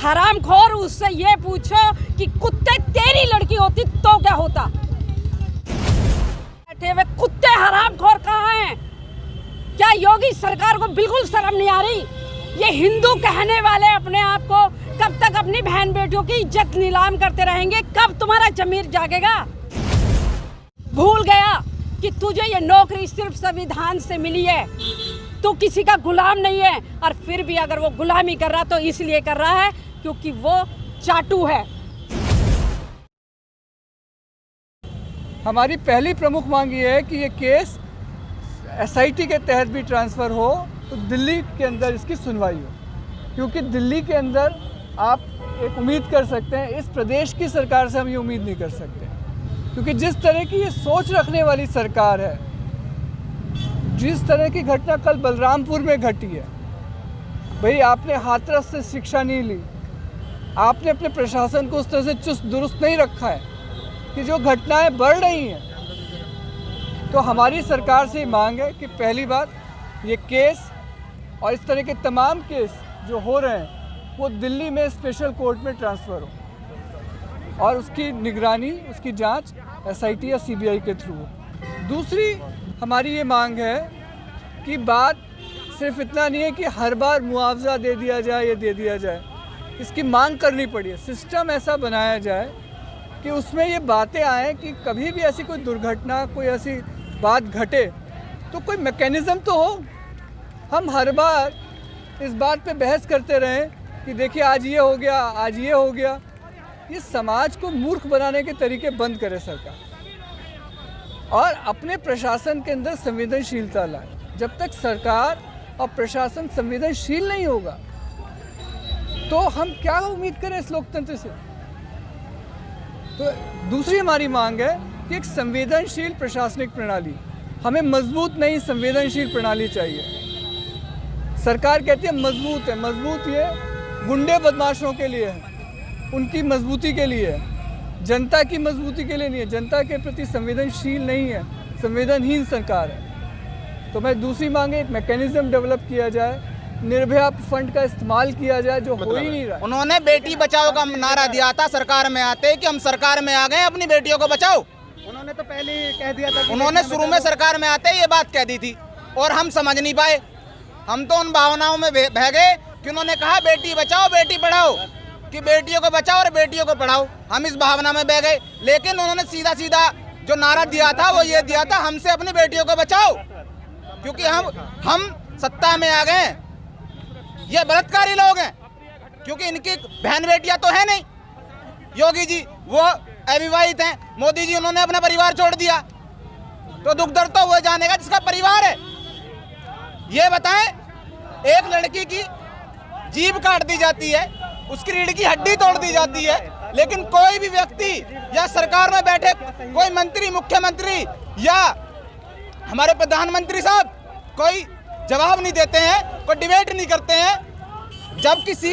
हरामखोर, उससे ये पूछो कि कुत्ते तेरी लड़की होती तो क्या होता। बैठे हुए कुत्ते हरामखोर कहाँ हैं? क्या योगी सरकार को बिल्कुल शर्म नहीं आ रही? ये हिंदू कहने वाले अपने आप को कब तक अपनी बहन बेटियों की इज्जत नीलाम करते रहेंगे? कब तुम्हारा जमीर जागेगा? भूल गया कि तुझे ये नौकरी सिर्फ संविधान से मिली है, तू किसी का गुलाम नहीं है। और फिर भी अगर वो गुलामी कर रहा तो इसलिए कर रहा है क्योंकि वो चाटू है। हमारी पहली प्रमुख मांग ये है कि ये केस एसआईटी के तहत भी ट्रांसफ़र हो तो दिल्ली के अंदर इसकी सुनवाई हो, क्योंकि दिल्ली के अंदर आप एक उम्मीद कर सकते हैं, इस प्रदेश की सरकार से हम ये उम्मीद नहीं कर सकते, क्योंकि जिस तरह की ये सोच रखने वाली सरकार है, जिस तरह की घटना कल बलरामपुर में घटी है, भाई आपने हाथरस से शिक्षा नहीं ली, आपने अपने प्रशासन को उस तरह से चुस्त दुरुस्त नहीं रखा है कि जो घटनाएं बढ़ रही हैं। तो हमारी सरकार से मांग है कि पहली बात ये केस और इस तरह के तमाम केस जो हो रहे हैं वो दिल्ली में स्पेशल कोर्ट में ट्रांसफ़र हो और उसकी निगरानी, उसकी जांच एसआईटी या सीबीआई के थ्रू हो। दूसरी हमारी ये मांग है कि बात सिर्फ इतना नहीं है कि हर बार मुआवजा दे दिया जाए, ये दे दिया जाए, इसकी मांग करनी पड़ी है। सिस्टम ऐसा बनाया जाए कि उसमें ये बातें आएँ कि कभी भी ऐसी कोई दुर्घटना, कोई ऐसी बात घटे तो कोई मैकेनिज़्म तो हो। हम हर बार इस बात पे बहस करते रहें कि देखिए आज ये हो गया, आज ये हो गया। ये समाज को मूर्ख बनाने के तरीके बंद करे सरकार और अपने प्रशासन के अंदर संवेदनशीलता लाए। जब तक सरकार और प्रशासन संवेदनशील नहीं होगा तो हम क्या उम्मीद करें इस लोकतंत्र से। तो दूसरी हमारी मांग है कि एक संवेदनशील प्रशासनिक प्रणाली, हमें मजबूत नहीं संवेदनशील प्रणाली चाहिए। सरकार कहती है मजबूत है, मजबूत ये गुंडे बदमाशों के लिए है, उनकी मजबूती के लिए है, जनता की मजबूती के लिए नहीं है। जनता के प्रति संवेदनशील नहीं है, संवेदनहीन सरकार है। तो मैं दूसरी मांगे एक मैकेनिज्म डेवलप किया जाए, निर्भया फंड का इस्तेमाल किया जाए जो हो ही नहीं रहा। उन्होंने बेटी बचाओ का नारा दिया था सरकार में आते कि हम सरकार में आ गए, अपनी बेटियों को बचाओ। उन्होंने तो पहले ही कह दिया था, उन्होंने शुरू में सरकार में आते ये बात कह दी थी और हम समझ नहीं पाए। हम तो उन भावनाओं में बह गए कि उन्होंने कहा बेटी बचाओ बेटी पढ़ाओ, कि बेटियों को बचाओ और बेटियों को पढ़ाओ। हम इस भावना में बह गए, लेकिन उन्होंने सीधा सीधा जो नारा दिया था वो ये दिया था हमसे अपनी बेटियों को बचाओ, क्योंकि हम सत्ता में आ गए। ये बलात्कारी लोग हैं, क्योंकि इनकी बहन बेटियां तो है नहीं। योगी जी वो अविवाहित हैं, मोदी जी उन्होंने अपना परिवार छोड़ दिया, तो दुख दर्द तो वो जानेगा जिसका परिवार है। ये बताएं, एक लड़की की जीभ काट दी जाती है, उसकी रीढ़ की हड्डी तोड़ दी जाती है, लेकिन कोई भी व्यक्ति या सरकार में बैठे कोई मंत्री, मुख्यमंत्री या हमारे प्रधानमंत्री साहब कोई जवाब नहीं देते हैं, कोई डिबेट नहीं करते हैं। जब किसी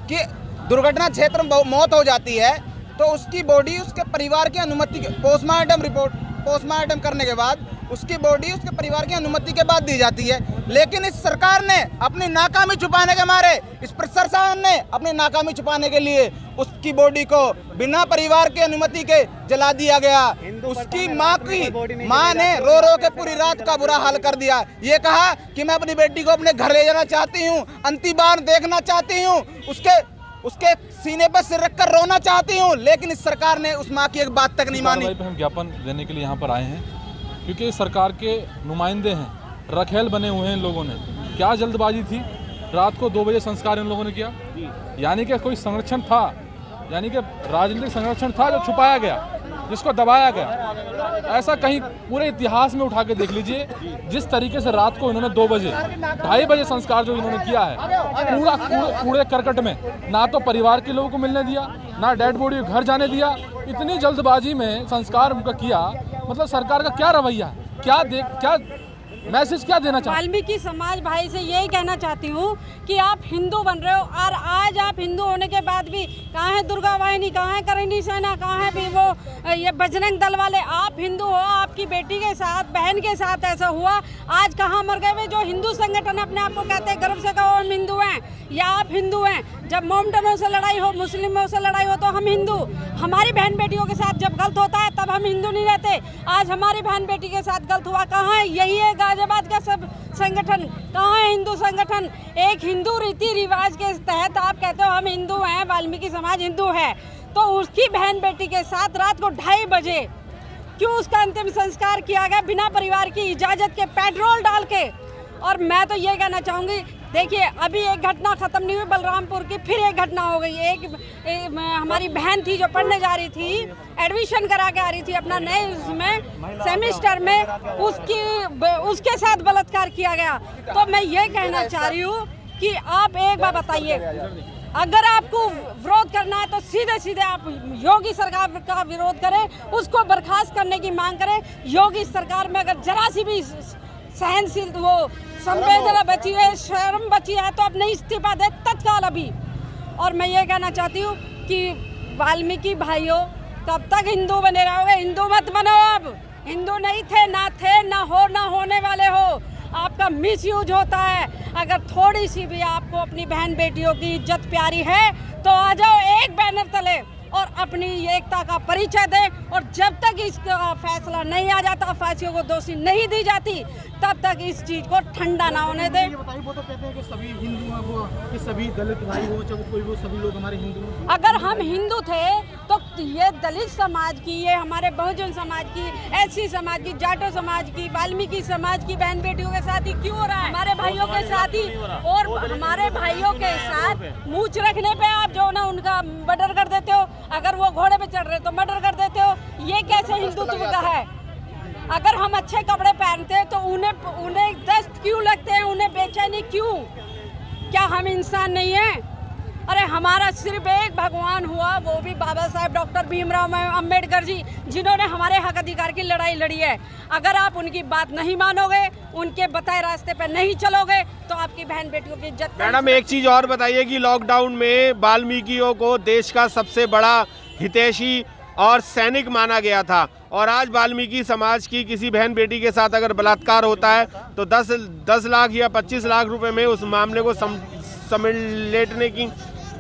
की दुर्घटना क्षेत्र में मौत हो जाती है तो उसकी बॉडी उसके परिवार की अनुमति के पोस्टमार्टम करने के बाद उसकी बॉडी उसके परिवार की अनुमति के बाद दी जाती है। लेकिन इस सरकार ने अपनी नाकामी छुपाने के मारे, इस प्रशासन ने अपनी नाकामी छुपाने के लिए उसकी बॉडी को बिना परिवार की अनुमति के जला दिया गया। उसकी माँ ने रो रो के पूरी रात का बुरा हाल कर दिया। ये कहा कि मैं अपनी बेटी को अपने घर ले जाना चाहती हूँ, अंतिम बार देखना चाहती हूँ, उसके सीने पर सिर रखकर रोना चाहती हूँ, लेकिन इस सरकार ने उस माँ की एक बात तक नहीं मानी। हम ज्ञापन देने के लिए यहाँ पर आए हैं क्योंकि सरकार के नुमाइंदे हैं, रखेल बने हुए हैं इन लोगों ने। क्या जल्दबाजी थी, रात को 2 बजे संस्कार इन लोगों ने किया, यानी कि कोई संरक्षण था, यानी कि राजनीतिक संरक्षण था जो छुपाया गया, जिसको दबाया गया। ऐसा कहीं पूरे इतिहास में उठा के देख लीजिए, जिस तरीके से रात को इन्होंने 2 बजे 2:30 बजे संस्कार जो इन्होंने किया है, पूरा कूड़े करकट में, ना तो परिवार के लोगों को मिलने दिया, ना डेड बॉडी घर जाने दिया। इतनी जल्दबाजी में संस्कार उनका किया, मतलब सरकार का क्या रवैया है, क्या मैसेज क्या देना चाहते? वाल्मीकि समाज भाई से यही कहना चाहती हूँ कि आप हिंदू बन रहे हो और आज आप हिंदू होने के बाद भी कहाँ है दुर्गा वाहिनी, कहाँ है करणी सेना, कहाँ है भी वो ये बजरंग दल वाले। आप हिंदू हो, आपकी बेटी के साथ, बहन के साथ ऐसा हुआ, आज कहाँ मर गए वे जो हिंदू संगठन अपने आप को कहते हैं गर्व से कहो हम हिंदू हैं या आप हिंदू हैं। जब मोमडनों से लड़ाई हो, मुस्लिमों से लड़ाई हो तो हम हिंदू, हमारी बहन बेटियों के साथ जब गलत होता है तब हम हिंदू नहीं रहते। आज हमारी बहन बेटी के साथ गलत हुआ, कहाँ है? यही है गाजियाबाद का सब संगठन, कहाँ है हिंदू संगठन? एक हिंदू रीति रिवाज के तहत आप कहते हो हम हिंदू हैं, वाल्मीकि समाज हिंदू है, तो उसकी बहन बेटी के साथ रात को 2:30 बजे क्यों उसका अंतिम संस्कार किया गया बिना परिवार की इजाज़त के, पेट्रोल डाल के? और मैं तो ये कहना चाहूँगी, देखिए अभी एक घटना ख़त्म नहीं हुई बलरामपुर की, फिर एक घटना हो गई। एक हमारी बहन थी जो पढ़ने जा रही थी, एडमिशन करा के आ रही थी अपना नए उसमें सेमिस्टर में, उसके साथ बलात्कार किया गया। तो मैं ये कहना चाह रही हूँ कि आप एक बार बताइए, अगर आपको विरोध करना है तो सीधे सीधे आप योगी सरकार का विरोध करें, उसको बर्खास्त करने की मांग करें। योगी सरकार में अगर जरा सी भी सहनशील वो संवेदना बची है, शर्म बची है, तो अब नहीं इस्तीफा दे तत्काल अभी। और मैं ये कहना चाहती हूँ कि वाल्मीकि भाइयों, कब तक हिंदू बने रहोगे? हिंदू मत बनो, अब हिंदू नहीं थे, ना होने वाले हो। आपका मिसयूज होता है। अगर थोड़ी सी भी आपको अपनी बहन बेटियों की इज्जत प्यारी है तो आ जाओ एक बैनर तले और अपनी एकता का परिचय दें। और जब तक इसका फैसला नहीं आ जाता, फांसियों को दोषी नहीं दी जाती, तब तक इस चीज को ठंडा ना होने दें। ये बताइए, वो तो कहते हैं कि सभी हिंदू हैं, वो कि सभी दलित भाई हो चाहे कोई वो, सभी लोग हमारे हिंदू हैं। अगर हम हिंदू थे तो ये दलित समाज की, ये हमारे बहुजन समाज की, एससी समाज की, जाटो समाज की, वाल्मीकि समाज की बहन बेटियों के साथ ही क्यों हो रहा है? हमारे भाइयों के साथ ही, और हमारे भाइयों के साथ मूंछ रखने पे आप जो ना उनका मर्डर कर देते हो। अगर वो घोड़े पे चढ़ रहे तो मर्डर कर देते हो। ये कैसे हिंदुत्व का है? अगर हम अच्छे कपड़े पहनते हैं तो उन्हें दस्त क्यों लगते हैं, उन्हें बेचैनी क्यों? क्या हम इंसान नहीं हैं? अरे हमारा सिर्फ एक भगवान हुआ, वो भी बाबा साहेब डॉक्टर भीमराव अंबेडकर जी, जिन्होंने हमारे हक अधिकार की लड़ाई लड़ी है। अगर आप उनकी बात नहीं मानोगे, उनके बताए रास्ते पर नहीं चलोगे, तो आपकी बहन बेटियों की इज्जत। मैडम एक चीज़ और बताइए कि लॉकडाउन में वाल्मीकियों को देश का सबसे बड़ा हितैषी और सैनिक माना गया था, और आज वाल्मीकि समाज की किसी बहन बेटी के साथ अगर बलात्कार होता है तो 10 लाख या 25 लाख रुपए में उस मामले को समेटने की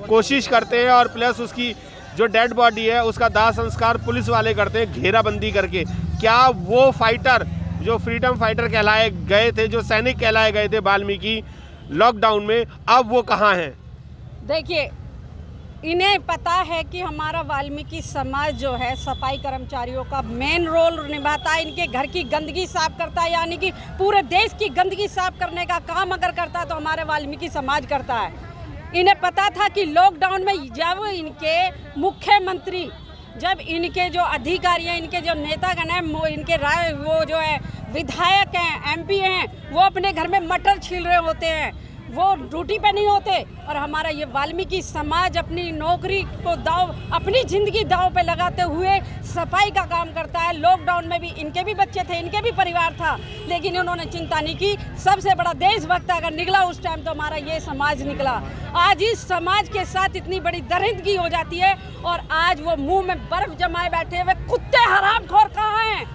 कोशिश करते हैं, और प्लस उसकी जो डेड बॉडी है उसका दाह संस्कार पुलिस वाले करते हैं घेराबंदी करके। क्या वो फाइटर जो फ्रीडम फाइटर कहलाए गए थे, जो सैनिक कहलाए गए थे वाल्मीकि लॉकडाउन में, अब वो कहाँ हैं? देखिए, इन्हें पता है कि हमारा वाल्मीकि समाज जो है सफाई कर्मचारियों का मेन रोल निभाता है, इनके घर की गंदगी साफ करता है, यानी कि पूरे देश की गंदगी साफ करने का काम अगर करता है तो हमारे वाल्मीकि समाज करता है। इन्हें पता था कि लॉकडाउन में जब इनके मुख्यमंत्री, जब इनके जो अधिकारी हैं, इनके जो नेतागण हैं, इनके वो जो है विधायक हैं, एमपी हैं, वो अपने घर में मटर छील रहे होते हैं, वो ड्यूटी पे नहीं होते, और हमारा ये वाल्मीकि समाज अपनी नौकरी को दाव, अपनी ज़िंदगी दाव पे लगाते हुए सफाई का काम करता है। लॉकडाउन में भी इनके भी बच्चे थे, इनके भी परिवार था, लेकिन उन्होंने चिंता नहीं की। सबसे बड़ा देशभक्त अगर निकला उस टाइम तो हमारा ये समाज निकला। आज इस समाज के साथ इतनी बड़ी दरिंदगी हो जाती है, और आज वो मुँह में बर्फ जमाए बैठे हुए कुत्ते हरामखोर कहाँ हैं?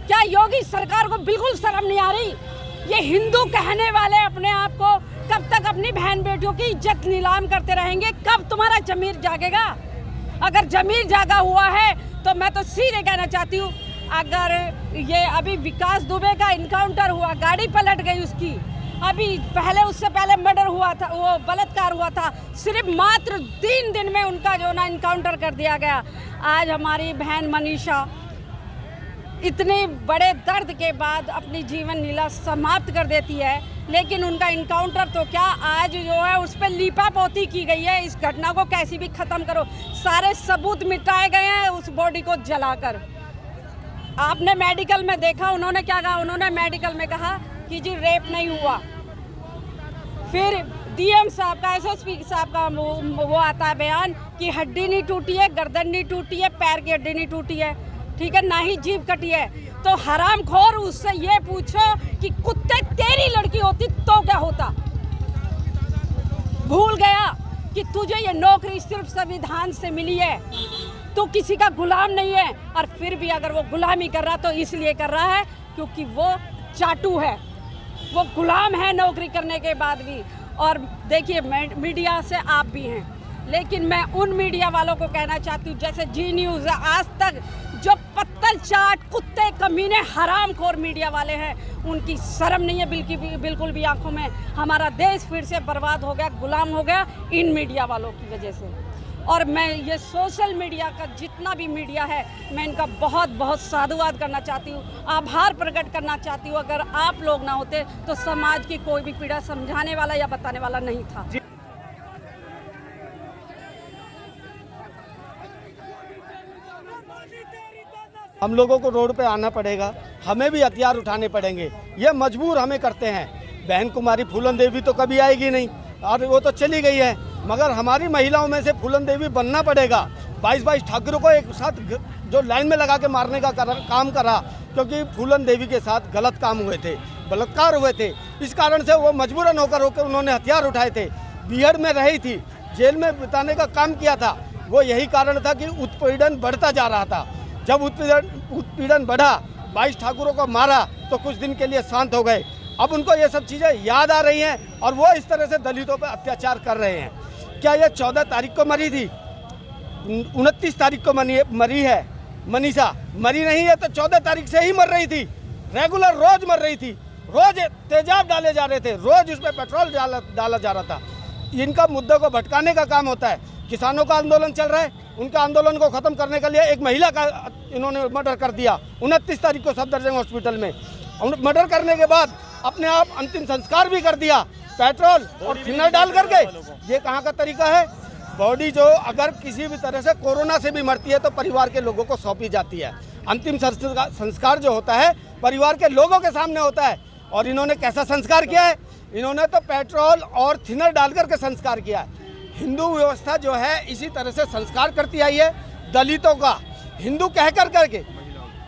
क्या योगी सरकार को बिल्कुल शर्म नहीं आ रही? ये हिंदू कहने वाले अपने आप को कब तक अपनी बहन बेटियों की इज्जत नीलाम करते रहेंगे? कब तुम्हारा जमीर जागेगा? अगर जमीर जागा हुआ है तो मैं तो सीधे कहना चाहती हूँ, अगर ये अभी विकास दुबे का इनकाउंटर हुआ, गाड़ी पलट गई उसकी, अभी उससे पहले मर्डर हुआ था, वो बलात्कार हुआ था, सिर्फ मात्र 3 दिन में उनका जो ना इनकाउंटर कर दिया गया। आज हमारी बहन मनीषा इतने बड़े दर्द के बाद अपनी जीवन लीला समाप्त कर देती है, लेकिन उनका इनकाउंटर तो क्या, आज जो है उस पर लीपा पोती की गई है। इस घटना को कैसी भी ख़त्म करो, सारे सबूत मिटाए गए हैं उस बॉडी को जलाकर। आपने मेडिकल में देखा, उन्होंने क्या कहा? उन्होंने मेडिकल में कहा कि जी रेप नहीं हुआ। फिर डीएम साहब का, एसएसपी साहब का वो आता है बयान कि हड्डी नहीं टूटी है, गर्दन नहीं टूटी है, पैर की हड्डी नहीं टूटी है, ठीक है, ना ही जीभ कटी है। तो हरामखोर, उससे ये पूछो कि कुत्ते तेरी लड़की होती तो क्या होता? भूल गया कि तुझे ये नौकरी सिर्फ संविधान से मिली है, तू किसी का गुलाम नहीं है। और फिर भी अगर वो गुलामी कर रहा तो इसलिए कर रहा है क्योंकि वो चाटू है, वो गुलाम है नौकरी करने के बाद भी। और देखिए मीडिया से आप भी हैं, लेकिन मैं उन मीडिया वालों को कहना चाहती हूँ जैसे जी न्यूज़, आज तक, जो पत्तल चाट कुत्ते कमीने हरामखोर मीडिया वाले हैं, उनकी शर्म नहीं है बिल्कुल भी आंखों में। हमारा देश फिर से बर्बाद हो गया, गुलाम हो गया इन मीडिया वालों की वजह से। और मैं ये सोशल मीडिया का जितना भी मीडिया है, मैं इनका बहुत बहुत साधुवाद करना चाहती हूँ, आभार प्रकट करना चाहती हूँ। अगर आप लोग ना होते तो समाज की कोई भी पीड़ा समझाने वाला या बताने वाला नहीं था। हम लोगों को रोड पे आना पड़ेगा, हमें भी हथियार उठाने पड़ेंगे, ये मजबूर हमें करते हैं। बहन कुमारी फूलन देवी तो कभी आएगी नहीं और वो तो चली गई है, मगर हमारी महिलाओं में से फूलन देवी बनना पड़ेगा। 22 ठाकुरों को एक साथ जो लाइन में लगा के मारने का काम करा, क्योंकि फूलन देवी के साथ गलत काम हुए थे, बलात्कार हुए थे, इस कारण से वो मजबूरन होकर उन्होंने हथियार उठाए थे। बीहड़ में रही थी, जेल में बिताने का काम किया था, वो यही कारण था कि उत्पीड़न बढ़ता जा रहा था। जब उत्पीड़न बढ़ा, 22 ठाकुरों को मारा तो कुछ दिन के लिए शांत हो गए। अब उनको ये सब चीज़ें याद आ रही हैं और वो इस तरह से दलितों पर अत्याचार कर रहे हैं। क्या ये 14 तारीख को मरी थी? 29 तारीख को मरी है मनीषा, मरी नहीं है तो 14 तारीख से ही मर रही थी। रेगुलर रोज मर रही थी, रोज तेजाब डाले जा रहे थे, रोज उसमें पेट्रोल डाला जा रहा था। इनका मुद्दे को भटकाने का काम होता है। किसानों का आंदोलन चल रहा है, उनका आंदोलन को खत्म करने के लिए एक महिला का इन्होंने मर्डर कर दिया 29 तारीख को सफदरजंग हॉस्पिटल में। मर्डर करने के बाद अपने आप अंतिम संस्कार भी कर दिया, पेट्रोल और थिनर डाल करके। ये कहाँ का तरीका है? बॉडी जो अगर किसी भी तरह से कोरोना से भी मरती है तो परिवार के लोगों को सौंपी जाती है। अंतिम संस्कार जो होता है परिवार के लोगों के सामने होता है। और इन्होंने कैसा संस्कार किया है? इन्होंने तो पेट्रोल और थिनर डाल करके संस्कार किया है। हिंदू व्यवस्था जो है इसी तरह से संस्कार करती आई है। दलितों का हिंदू कह करके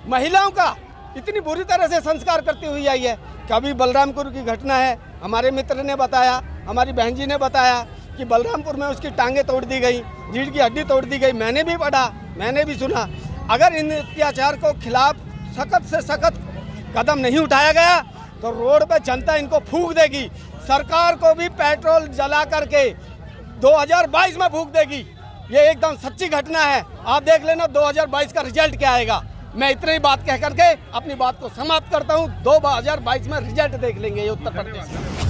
महिलाओं का इतनी बुरी तरह से संस्कार करती हुई आई है। कभी बलरामपुर की घटना है, हमारे मित्र ने बताया, हमारी बहन जी ने बताया कि बलरामपुर में उसकी टांगें तोड़ दी गई, रीढ़ की हड्डी तोड़ दी गई। मैंने भी पढ़ा, मैंने भी सुना। अगर इन अत्याचार को खिलाफ सख्त से सख्त कदम नहीं उठाया गया तो रोड पे जनता इनको फूंक देगी। सरकार को भी पेट्रोल जला करके 2022 में फूंक देगी। ये एकदम सच्ची घटना है। आप देख लेना 2022 का रिजल्ट क्या आएगा। मैं इतनी ही बात कह करके अपनी बात को समाप्त करता हूँ। 2022 में रिजल्ट देख लेंगे ये उत्तर प्रदेश का।